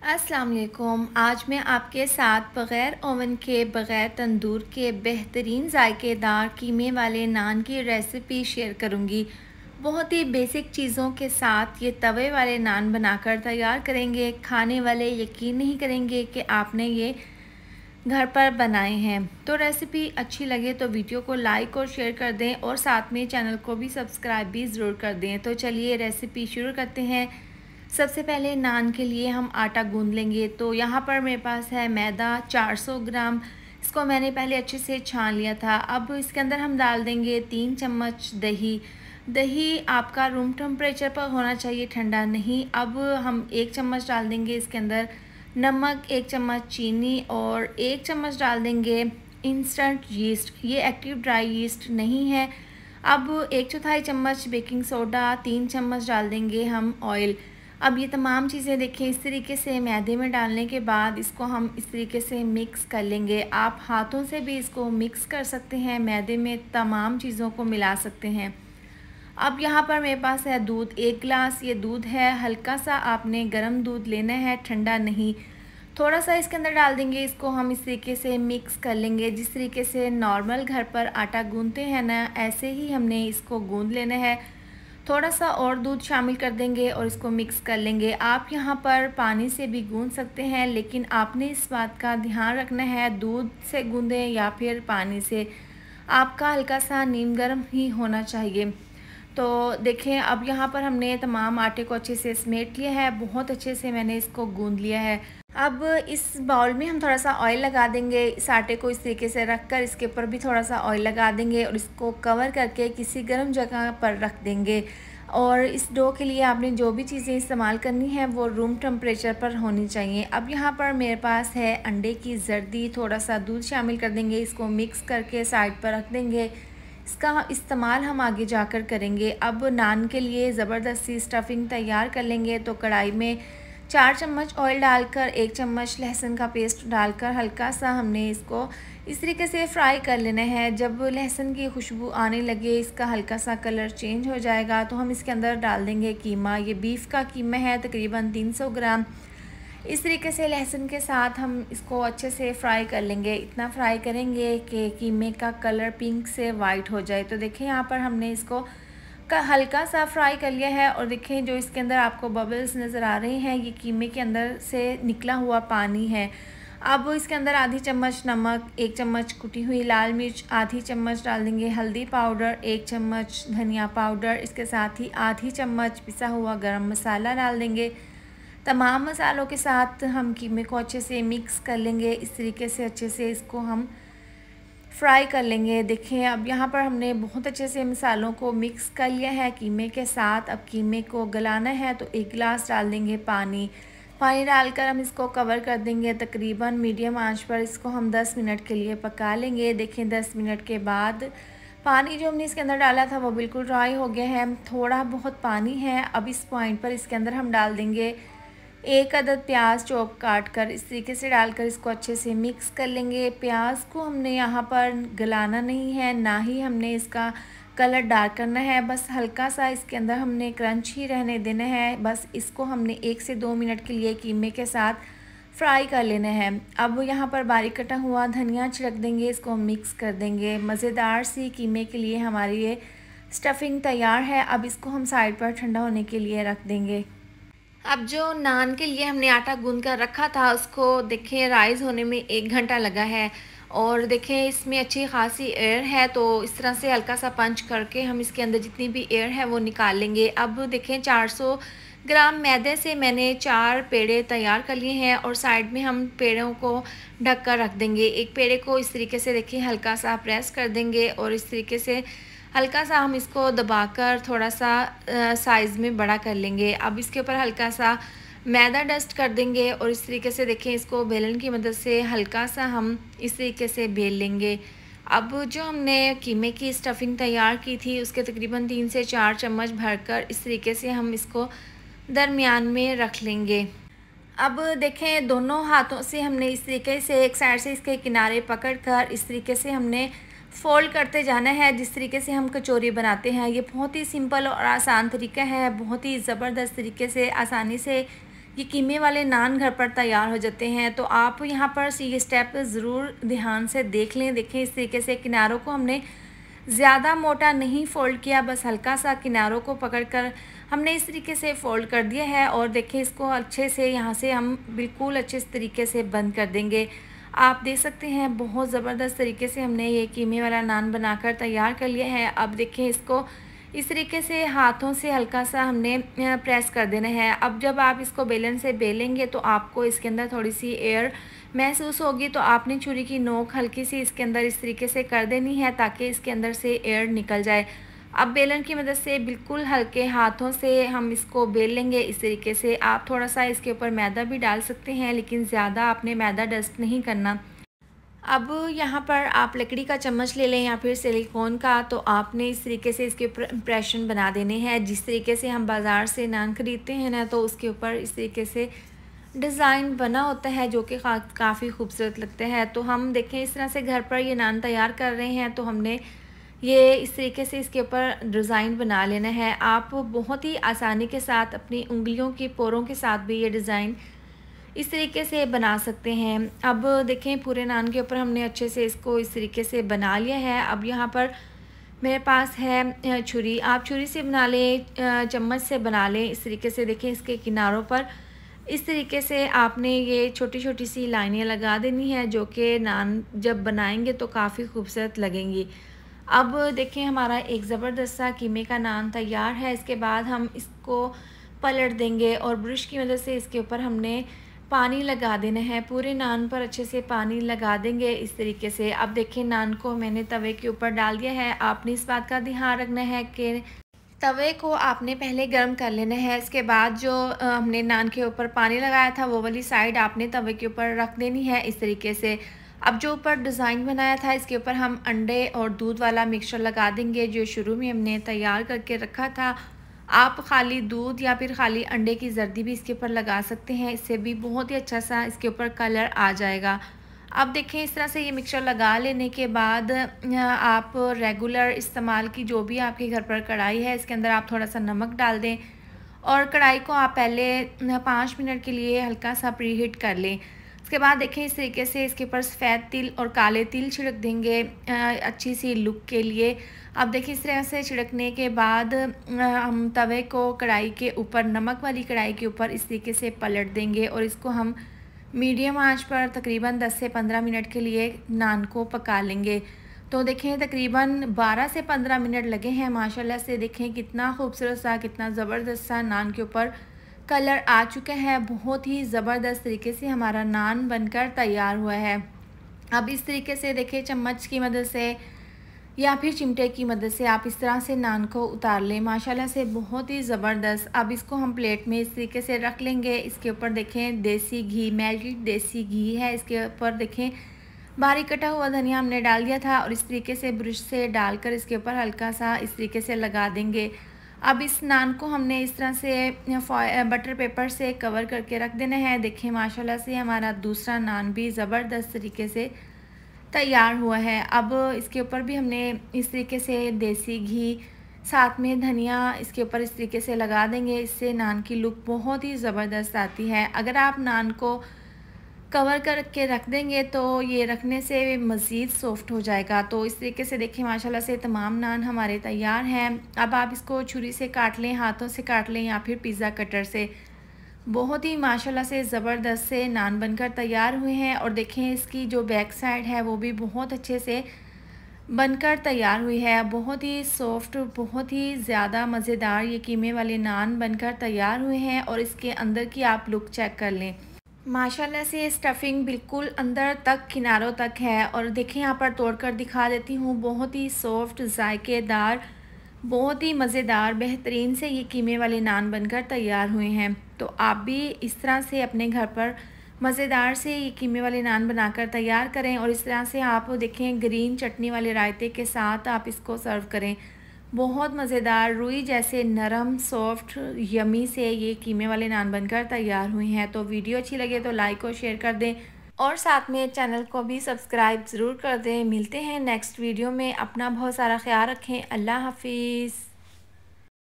अस्सलाम वालेकुम। आज मैं आपके साथ बग़ैर ओवन के, बग़ैर तंदूर के बेहतरीन जायकेदार कीमे वाले नान की रेसिपी शेयर करूंगी। बहुत ही बेसिक चीज़ों के साथ ये तवे वाले नान बनाकर तैयार करेंगे। खाने वाले यकीन नहीं करेंगे कि आपने ये घर पर बनाए हैं। तो रेसिपी अच्छी लगे तो वीडियो को लाइक और शेयर कर दें और साथ में चैनल को भी सब्सक्राइब भी ज़रूर कर दें। तो चलिए रेसिपी शुरू करते हैं। सबसे पहले नान के लिए हम आटा गूंद लेंगे। तो यहाँ पर मेरे पास है मैदा 400 ग्राम। इसको मैंने पहले अच्छे से छान लिया था। अब इसके अंदर हम डाल देंगे 3 चम्मच दही। दही आपका रूम टेम्परेचर पर होना चाहिए, ठंडा नहीं। अब हम 1 चम्मच डाल देंगे इसके अंदर नमक, 1 चम्मच चीनी और 1 चम्मच डाल देंगे इंस्टेंट यीस्ट। ये एक्टिव ड्राई यीस्ट नहीं है। अब 1/4 चम्मच बेकिंग सोडा, 3 चम्मच डाल देंगे हम ऑयल। अब ये तमाम चीज़ें देखें इस तरीके से मैदे में डालने के बाद इसको हम इस तरीके से मिक्स कर लेंगे। आप हाथों से भी इसको मिक्स कर सकते हैं, मैदे में तमाम चीज़ों को मिला सकते हैं। अब यहाँ पर मेरे पास है दूध, 1 गिलास ये दूध है। हल्का सा आपने गर्म दूध लेना है, ठंडा नहीं। थोड़ा सा इसके अंदर डाल देंगे, इसको हम इस तरीके से मिक्स कर लेंगे। जिस तरीके से नॉर्मल घर पर आटा गूंदते हैं ना, ऐसे ही हमने इसको गूंद लेना है। थोड़ा सा और दूध शामिल कर देंगे और इसको मिक्स कर लेंगे। आप यहाँ पर पानी से भी गूंद सकते हैं, लेकिन आपने इस बात का ध्यान रखना है दूध से गूंदें या फिर पानी से। आपका हल्का सा नीम गर्म ही होना चाहिए। तो देखें अब यहाँ पर हमने तमाम आटे को अच्छे से समेट लिया है। बहुत अच्छे से मैंने इसको गूंद लिया है। अब इस बाउल में हम थोड़ा सा ऑयल लगा देंगे। इस आटे को इस तरीके से रख कर इसके ऊपर भी थोड़ा सा ऑयल लगा देंगे और इसको कवर करके किसी गर्म जगह पर रख देंगे। और इस डो के लिए आपने जो भी चीज़ें इस्तेमाल करनी है वो रूम टेम्परेचर पर होनी चाहिए। अब यहाँ पर मेरे पास है अंडे की जर्दी, थोड़ा सा दूध शामिल कर देंगे। इसको मिक्स करके साइड पर रख देंगे। इसका इस्तेमाल हम आगे जाकर करेंगे। अब नान के लिए ज़बरदस्ती स्टफिंग तैयार कर लेंगे। तो कढ़ाई में 4 चम्मच ऑयल डालकर 1 चम्मच लहसुन का पेस्ट डालकर हल्का सा हमने इसको इस तरीके से फ्राई कर लेना है। जब लहसुन की खुशबू आने लगे, इसका हल्का सा कलर चेंज हो जाएगा, तो हम इसके अंदर डाल देंगे कीमा। ये बीफ का कीमा है, तकरीबन 300 ग्राम। इस तरीके से लहसुन के साथ हम इसको अच्छे से फ्राई कर लेंगे। इतना फ्राई करेंगे कि कीमे का कलर पिंक से वाइट हो जाए। तो देखें यहाँ पर हमने इसको हल्का सा फ्राई कर लिया है और देखें जो इसके अंदर आपको बबल्स नज़र आ रहे हैं, ये कीमे के अंदर से निकला हुआ पानी है। अब इसके अंदर आधी चम्मच नमक, 1 चम्मच कुटी हुई लाल मिर्च, आधी चम्मच डाल देंगे हल्दी पाउडर, 1 चम्मच धनिया पाउडर, इसके साथ ही आधी चम्मच पिसा हुआ गरम मसाला डाल देंगे। तमाम मसालों के साथ हम कीमे को अच्छे से मिक्स कर लेंगे। इस तरीके से अच्छे से इसको हम फ्राई कर लेंगे। देखें अब यहाँ पर हमने बहुत अच्छे से मसालों को मिक्स कर लिया है कीमे के साथ। अब कीमे को गलाना है तो 1 गिलास डाल देंगे पानी। पानी डालकर हम इसको कवर कर देंगे। तकरीबन मीडियम आंच पर इसको हम 10 मिनट के लिए पका लेंगे। देखें 10 मिनट के बाद पानी जो हमने इसके अंदर डाला था वो बिल्कुल ड्राई हो गया है, थोड़ा बहुत पानी है। अब इस पॉइंट पर इसके अंदर हम डाल देंगे 1 अदद प्याज चॉप काट कर। इस तरीके से डालकर इसको अच्छे से मिक्स कर लेंगे। प्याज को हमने यहाँ पर गलाना नहीं है, ना ही हमने इसका कलर डार्क करना है, बस हल्का सा इसके अंदर हमने क्रंच ही रहने देना है। बस इसको हमने 1 से 2 मिनट के लिए कीमे के साथ फ्राई कर लेना है। अब यहाँ पर बारीक कटा हुआ धनिया छिड़क देंगे, इसको मिक्स कर देंगे। मज़ेदार सी कीमे के लिए हमारी ये स्टफिंग तैयार है। अब इसको हम साइड पर ठंडा होने के लिए रख देंगे। अब जो नान के लिए हमने आटा गूंद कर रखा था उसको देखें राइज़ होने में 1 घंटा लगा है और देखें इसमें अच्छी खासी एयर है। तो इस तरह से हल्का सा पंच करके हम इसके अंदर जितनी भी एयर है वो निकाल लेंगे। अब देखें 400 ग्राम मैदे से मैंने 4 पेड़े तैयार कर लिए हैं और साइड में हम पेड़ों को ढक कर रख देंगे। एक पेड़े को इस तरीके से देखें हल्का सा प्रेस कर देंगे और इस तरीके से हल्का सा हम इसको दबाकर थोड़ा सा साइज़ में बड़ा कर लेंगे। अब इसके ऊपर हल्का सा मैदा डस्ट कर देंगे और इस तरीके से देखें इसको बेलन की मदद से हल्का सा हम इस तरीके से बेल लेंगे। अब जो हमने कीमे की स्टफिंग तैयार की थी उसके तकरीबन 3 से 4 चम्मच भरकर इस तरीके से हम इसको दरमियान में रख लेंगे। अब देखें दोनों हाथों से हमने इस तरीके से एक साइड से इसके किनारे पकड़कर इस तरीके से हमने फ़ोल्ड करते जाना है। जिस तरीके से हम कचौरी बनाते हैं, ये बहुत ही सिंपल और आसान तरीका है। बहुत ही ज़बरदस्त तरीके से आसानी से ये कीमे वाले नान घर पर तैयार हो जाते हैं। तो आप यहाँ पर ये स्टेप ज़रूर ध्यान से देख लें। देखें इस तरीके से किनारों को हमने ज़्यादा मोटा नहीं फ़ोल्ड किया, बस हल्का सा किनारों को पकड़कर हमने इस तरीके से फ़ोल्ड कर दिया है। और देखें इसको अच्छे से यहाँ से हम बिल्कुल अच्छे तरीके से बंद कर देंगे। आप देख सकते हैं बहुत ज़बरदस्त तरीके से हमने ये कीमे वाला नान बनाकर तैयार कर लिया है। अब देखें इसको इस तरीके से हाथों से हल्का सा हमने प्रेस कर देना है। अब जब आप इसको बेलन से बेलेंगे तो आपको इसके अंदर थोड़ी सी एयर महसूस होगी, तो आपने छुरी की नोक हल्की सी इसके अंदर इस तरीके से कर देनी है ताकि इसके अंदर से एयर निकल जाए। अब बेलन की मदद से बिल्कुल हल्के हाथों से हम इसको बेल लेंगे इस तरीके से। आप थोड़ा सा इसके ऊपर मैदा भी डाल सकते हैं, लेकिन ज़्यादा आपने मैदा डस्ट नहीं करना। अब यहाँ पर आप लकड़ी का चम्मच ले लें या फिर सिलिकॉन का, तो आपने इस तरीके से इसके ऊपर इम्प्रेशन बना देने हैं। जिस तरीके से हम बाज़ार से नान ख़रीदते हैं ना, तो उसके ऊपर इस तरीके से डिज़ाइन बना होता है जो कि काफ़ी खूबसूरत लगता है। तो हम देखें इस तरह से घर पर ये नान तैयार कर रहे हैं, तो हमने ये इस तरीके से इसके ऊपर डिज़ाइन बना लेना है। आप बहुत ही आसानी के साथ अपनी उंगलियों की पोरों के साथ भी ये डिज़ाइन इस तरीके से बना सकते हैं। अब देखें पूरे नान के ऊपर हमने अच्छे से इसको इस तरीके से बना लिया है। अब यहाँ पर मेरे पास है छुरी, आप छुरी से बना लें, चम्मच से बना लें। इस तरीके से देखें इसके किनारों पर इस तरीके से आपने ये छोटी छोटी सी लाइनें लगा देनी है, जो कि नान जब बनाएंगे तो काफ़ी खूबसूरत लगेंगी। अब देखें हमारा एक ज़बरदस्त सा कीमे का नान तैयार है। इसके बाद हम इसको पलट देंगे और ब्रश की मदद से इसके ऊपर हमने पानी लगा देना है। पूरे नान पर अच्छे से पानी लगा देंगे इस तरीके से। अब देखें नान को मैंने तवे के ऊपर डाल दिया है। आपने इस बात का ध्यान रखना है कि तवे को आपने पहले गर्म कर लेना है। इसके बाद जो हमने नान के ऊपर पानी लगाया था वो वाली साइड आपने तवे के ऊपर रख देनी है इस तरीके से। अब जो ऊपर डिज़ाइन बनाया था इसके ऊपर हम अंडे और दूध वाला मिक्सचर लगा देंगे, जो शुरू में हमने तैयार करके रखा था। आप खाली दूध या फिर खाली अंडे की जर्दी भी इसके ऊपर लगा सकते हैं, इससे भी बहुत ही अच्छा सा इसके ऊपर कलर आ जाएगा। अब देखें इस तरह से ये मिक्सचर लगा लेने के बाद आप रेगुलर इस्तेमाल की जो भी आपके घर पर कढ़ाई है, इसके अंदर आप थोड़ा सा नमक डाल दें और कढ़ाई को आप पहले 5 मिनट के लिए हल्का सा प्री हीट कर लें। उसके बाद देखें इस तरीके से इसके ऊपर सफ़ेद तिल और काले तिल छिड़क देंगे अच्छी सी लुक के लिए। अब देखिए इस तरह से छिड़कने के बाद हम तवे को कढ़ाई के ऊपर, नमक वाली कढ़ाई के ऊपर इस तरीके से पलट देंगे और इसको हम मीडियम आंच पर तकरीबन 10 से 15 मिनट के लिए नान को पका लेंगे। तो देखें तकरीबन 12 से 15 मिनट लगे हैं माशाल्लाह से। देखें कितना खूबसूरत सा, कितना ज़बरदस्त सा नान के ऊपर कलर आ चुका है। बहुत ही ज़बरदस्त तरीके से हमारा नान बनकर तैयार हुआ है। अब इस तरीके से देखिए चम्मच की मदद से या फिर चिमटे की मदद से आप इस तरह से नान को उतार लें, माशाल्लाह से बहुत ही ज़बरदस्त। अब इसको हम प्लेट में इस तरीके से रख लेंगे। इसके ऊपर देखें देसी घी, मेल्टेड देसी घी है। इसके ऊपर देखें बारीक कटा हुआ धनिया हमने डाल दिया था और इस तरीके से ब्रश से डालकर इसके ऊपर हल्का सा इस तरीके से लगा देंगे। अब इस नान को हमने इस तरह से बटर पेपर से कवर करके रख देना है। देखें माशाल्लाह से हमारा दूसरा नान भी ज़बरदस्त तरीके से तैयार हुआ है। अब इसके ऊपर भी हमने इस तरीके से देसी घी, साथ में धनिया इसके ऊपर इस तरीके से लगा देंगे। इससे नान की लुक बहुत ही ज़बरदस्त आती है। अगर आप नान को कवर करके रख देंगे तो ये रखने से मज़ीद सॉफ्ट हो जाएगा। तो इस तरीके से देखिए माशाल्लाह से तमाम नान हमारे तैयार हैं। अब आप इसको छुरी से काट लें, हाथों से काट लें या फिर पिज़्ज़ा कटर से। बहुत ही माशाल्लाह से ज़बरदस्त से नान बनकर तैयार हुए हैं। और देखें इसकी जो बैक साइड है वो भी बहुत अच्छे से बनकर तैयार हुई है। बहुत ही सॉफ्ट, बहुत ही ज़्यादा मज़ेदार ये कीमे वाले नान बनकर तैयार हुए हैं। और इसके अंदर की आप लुक चेक कर लें, माशाल्लाह से स्टफिंग बिल्कुल अंदर तक, किनारों तक है। और देखें यहाँ पर तोड़कर दिखा देती हूँ, बहुत ही सॉफ्ट, जायकेदार, बहुत ही मज़ेदार, बेहतरीन से ये कीमे वाले नान बनकर तैयार हुए हैं। तो आप भी इस तरह से अपने घर पर मज़ेदार से ये कीमे वाले नान बनाकर तैयार करें। और इस तरह से आप देखें ग्रीन चटनी वाले रायते के साथ आप इसको सर्व करें। बहुत मज़ेदार, रुई जैसे नरम, सॉफ्ट, यमी से ये कीमे वाले नान बनकर तैयार हुए हैं। तो वीडियो अच्छी लगे तो लाइक और शेयर कर दें और साथ में चैनल को भी सब्सक्राइब ज़रूर कर दें। मिलते हैं नेक्स्ट वीडियो में। अपना बहुत सारा ख्याल रखें। अल्लाह हाफिज़।